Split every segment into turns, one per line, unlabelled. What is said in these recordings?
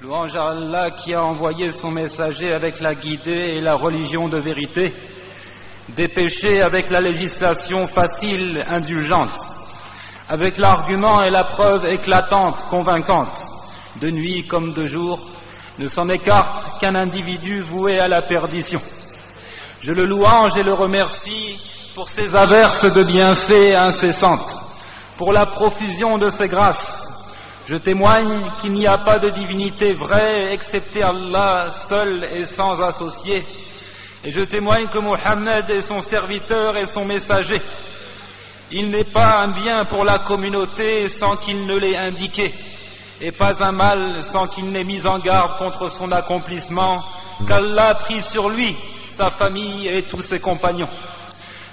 Louange à Allah qui a envoyé son messager avec la guidée et la religion de vérité, dépêché avec la législation facile, indulgente, avec l'argument et la preuve éclatante, convaincante, de nuit comme de jour, ne s'en écarte qu'un individu voué à la perdition. Je le louange et le remercie pour ses averses de bienfaits incessantes, pour la profusion de ses grâces. Je témoigne qu'il n'y a pas de divinité vraie excepté Allah seul et sans associé. Et je témoigne que Mohammed est son serviteur et son messager. Il n'est pas un bien pour la communauté sans qu'il ne l'ait indiqué, et pas un mal sans qu'il n'ait mis en garde contre son accomplissement, qu'Allah prie sur lui, sa famille et tous ses compagnons.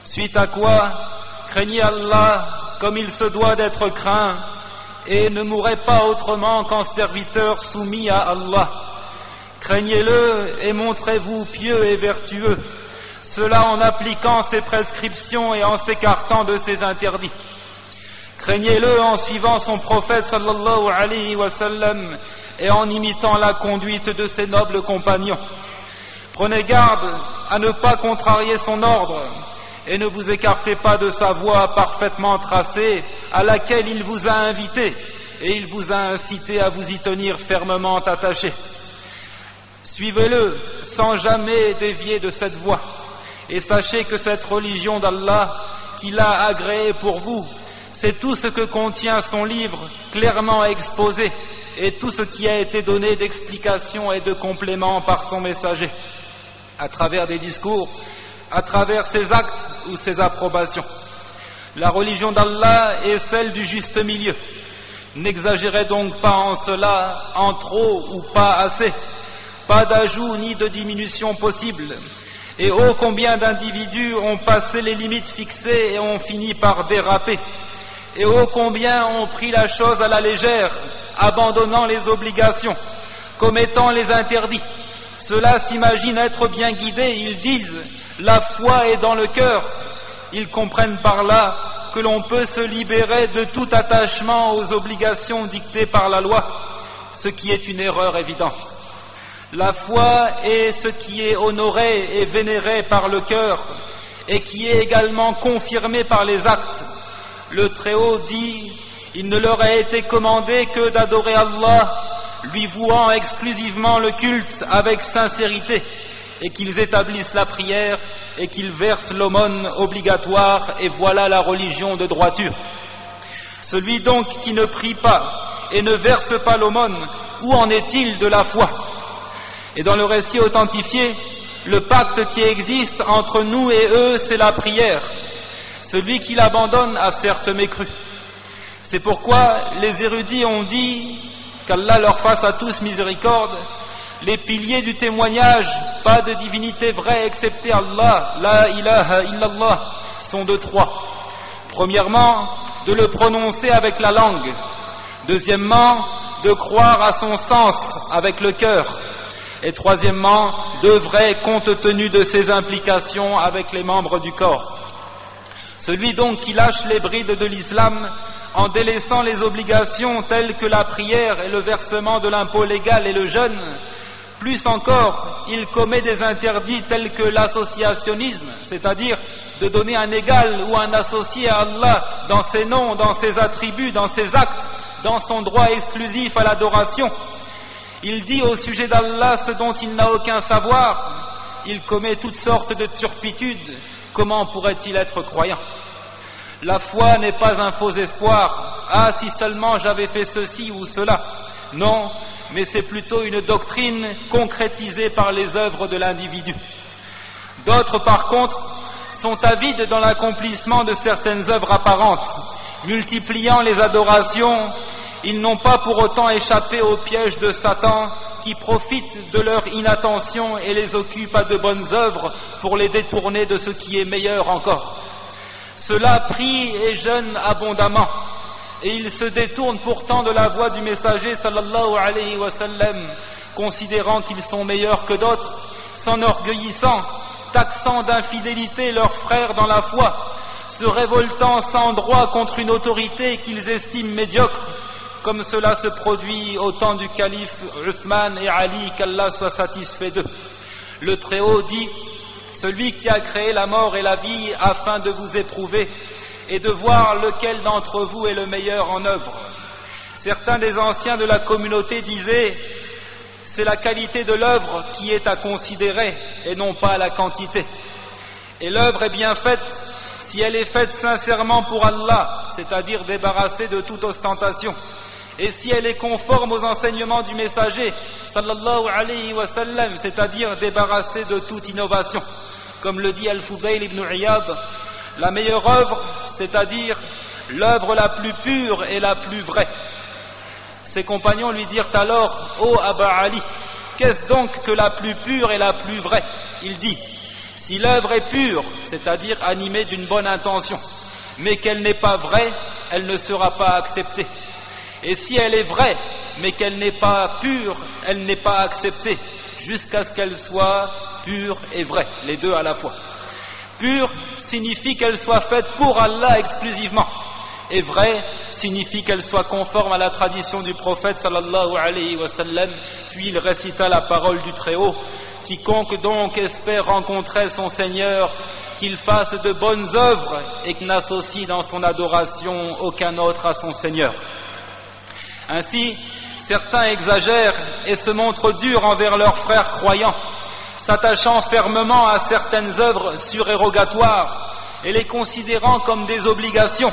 Suite à quoi, craignez Allah comme il se doit d'être craint, et ne mourrez pas autrement qu'en serviteur soumis à Allah. Craignez-le et montrez-vous pieux et vertueux, cela en appliquant ses prescriptions et en s'écartant de ses interdits. Craignez-le en suivant son prophète sallallahu alayhi wa sallam et en imitant la conduite de ses nobles compagnons. Prenez garde à ne pas contrarier son ordre et ne vous écartez pas de sa voie parfaitement tracée à laquelle il vous a invité et il vous a incité à vous y tenir fermement attachés. Suivez-le sans jamais dévier de cette voie et sachez que cette religion d'Allah qu'il a agréée pour vous, c'est tout ce que contient son livre clairement exposé et tout ce qui a été donné d'explications et de compléments par son messager, à travers des discours, à travers ses actes ou ses approbations. La religion d'Allah est celle du juste milieu. N'exagérez donc pas en cela, en trop ou pas assez. Pas d'ajout ni de diminution possible. Et ô combien d'individus ont passé les limites fixées et ont fini par déraper. Et ô combien ont pris la chose à la légère, abandonnant les obligations, commettant les interdits. Ceux-là s'imaginent être bien guidés, ils disent « la foi est dans le cœur ». Ils comprennent par là que l'on peut se libérer de tout attachement aux obligations dictées par la loi, ce qui est une erreur évidente. La foi est ce qui est honoré et vénéré par le cœur et qui est également confirmé par les actes. Le Très-Haut dit « il ne leur a été commandé que d'adorer Allah » lui vouant exclusivement le culte avec sincérité, et qu'ils établissent la prière, et qu'ils versent l'aumône obligatoire, et voilà la religion de droiture. Celui donc qui ne prie pas, et ne verse pas l'aumône, où en est-il de la foi? Et dans le récit authentifié, le pacte qui existe entre nous et eux, c'est la prière. Celui qui l'abandonne a certes mécru. C'est pourquoi les érudits ont dit qu'Allah leur fasse à tous miséricorde. Les piliers du témoignage, pas de divinité vraie excepté Allah, la ilaha illallah, sont de trois. Premièrement, de le prononcer avec la langue. Deuxièmement, de croire à son sens avec le cœur. Et troisièmement, d'œuvrer compte tenu de ses implications avec les membres du corps. Celui donc qui lâche les brides de l'islam en délaissant les obligations telles que la prière et le versement de l'impôt légal et le jeûne, plus encore, il commet des interdits tels que l'associationnisme, c'est-à-dire de donner un égal ou un associé à Allah dans ses noms, dans ses attributs, dans ses actes, dans son droit exclusif à l'adoration. Il dit au sujet d'Allah ce dont il n'a aucun savoir, il commet toutes sortes de turpitudes, comment pourrait-il être croyant? La foi n'est pas un faux espoir. Ah, si seulement j'avais fait ceci ou cela. Non, mais c'est plutôt une doctrine concrétisée par les œuvres de l'individu. D'autres, par contre, sont avides dans l'accomplissement de certaines œuvres apparentes. Multipliant les adorations, ils n'ont pas pour autant échappé au piège de Satan qui profite de leur inattention et les occupe à de bonnes œuvres pour les détourner de ce qui est meilleur encore. Ceux-là prient et jeûnent abondamment, et ils se détournent pourtant de la voie du messager sallallahu alayhi wa sallam, considérant qu'ils sont meilleurs que d'autres, s'enorgueillissant, taxant d'infidélité leurs frères dans la foi, se révoltant sans droit contre une autorité qu'ils estiment médiocre, comme cela se produit au temps du calife Uthman et Ali, qu'Allah soit satisfait d'eux. Le Très-Haut dit: celui qui a créé la mort et la vie afin de vous éprouver et de voir lequel d'entre vous est le meilleur en œuvre. Certains des anciens de la communauté disaient: c'est la qualité de l'œuvre qui est à considérer et non pas la quantité. Et l'œuvre est bien faite si elle est faite sincèrement pour Allah, c'est-à-dire débarrassée de toute ostentation, et si elle est conforme aux enseignements du messager sallallahu alayhi wa sallam, c'est-à-dire débarrassée de toute innovation. Comme le dit Al-Fudayl ibn Iyad, la meilleure œuvre, c'est-à-dire l'œuvre la plus pure et la plus vraie. Ses compagnons lui dirent alors: ô Aba Ali, qu'est-ce donc que la plus pure et la plus vraie? Il dit: si l'œuvre est pure, c'est-à-dire animée d'une bonne intention, mais qu'elle n'est pas vraie, elle ne sera pas acceptée. Et si elle est vraie, mais qu'elle n'est pas pure, elle n'est pas acceptée, jusqu'à ce qu'elle soit pure et vraie, les deux à la fois. Pure signifie qu'elle soit faite pour Allah exclusivement, et vraie signifie qu'elle soit conforme à la tradition du prophète sallallahu alayhi wa sallam. Puis il récita la parole du Très-Haut: quiconque donc espère rencontrer son Seigneur, qu'il fasse de bonnes œuvres et qu'il n'associe dans son adoration aucun autre à son Seigneur. Ainsi, certains exagèrent et se montrent durs envers leurs frères croyants, s'attachant fermement à certaines œuvres surérogatoires et les considérant comme des obligations,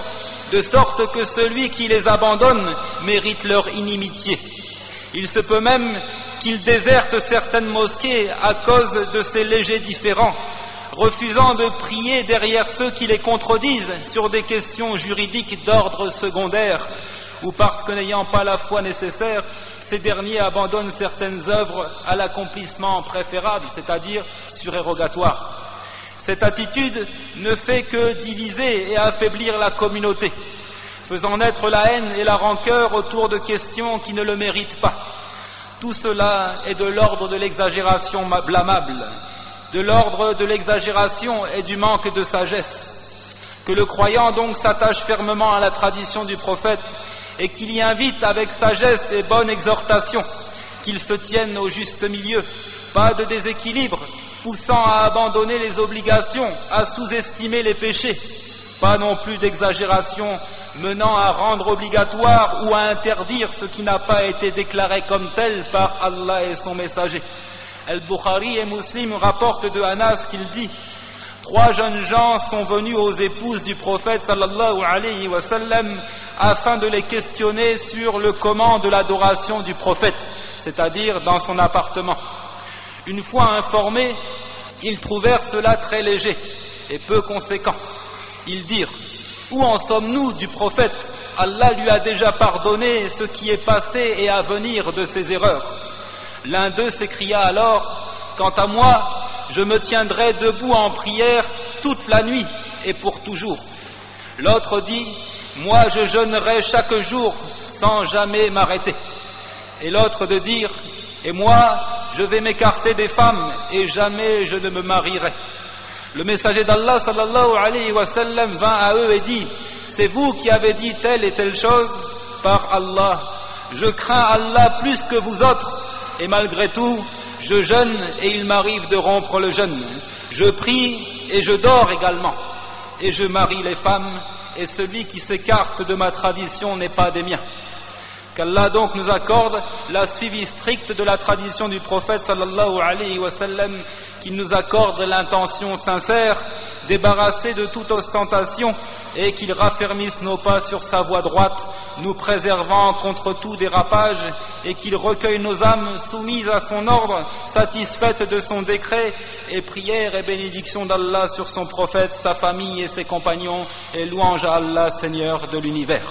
de sorte que celui qui les abandonne mérite leur inimitié. Il se peut même qu'ils désertent certaines mosquées à cause de ces légers différends, refusant de prier derrière ceux qui les contredisent sur des questions juridiques d'ordre secondaire, ou parce que n'ayant pas la foi nécessaire, ces derniers abandonnent certaines œuvres à l'accomplissement préférable, c'est-à-dire surérogatoire. Cette attitude ne fait que diviser et affaiblir la communauté, faisant naître la haine et la rancœur autour de questions qui ne le méritent pas. Tout cela est de l'ordre de l'exagération blâmable, de l'ordre de l'exagération et du manque de sagesse. Que le croyant donc s'attache fermement à la tradition du prophète et qu'il y invite avec sagesse et bonne exhortation, qu'il se tienne au juste milieu, pas de déséquilibre poussant à abandonner les obligations, à sous-estimer les péchés, pas non plus d'exagération menant à rendre obligatoire ou à interdire ce qui n'a pas été déclaré comme tel par Allah et son messager. Al-Bukhari et Muslim rapportent de Anas qu'il dit: 3 jeunes gens sont venus aux épouses du prophète sallallahu alayhi wa sallam afin de les questionner sur le comment de l'adoration du prophète, c'est-à-dire dans son appartement. Une fois informés, ils trouvèrent cela très léger et peu conséquent. Ils dirent: où en sommes-nous du prophète? Allah lui a déjà pardonné ce qui est passé et à venir de ses erreurs. L'un d'eux s'écria alors: quant à moi, je me tiendrai debout en prière toute la nuit et pour toujours. L'autre dit: moi je jeûnerai chaque jour sans jamais m'arrêter. Et l'autre de dire: et moi je vais m'écarter des femmes et jamais je ne me marierai. Le messager d'Allah sallallahu alayhi wa sallam vint à eux et dit: c'est vous qui avez dit telle et telle chose? Par Allah, je crains Allah plus que vous autres, et malgré tout, je jeûne et il m'arrive de rompre le jeûne. Je prie et je dors également, et je marie les femmes, et celui qui s'écarte de ma tradition n'est pas des miens. Qu'Allah donc nous accorde la suivi stricte de la tradition du prophète sallallahu alayhi wa sallam, qu'il nous accorde l'intention sincère, débarrassée de toute ostentation, et qu'il raffermisse nos pas sur sa voie droite, nous préservant contre tout dérapage, et qu'il recueille nos âmes soumises à son ordre, satisfaites de son décret, et prière et bénédiction d'Allah sur son prophète, sa famille et ses compagnons, et louange à Allah, Seigneur de l'univers.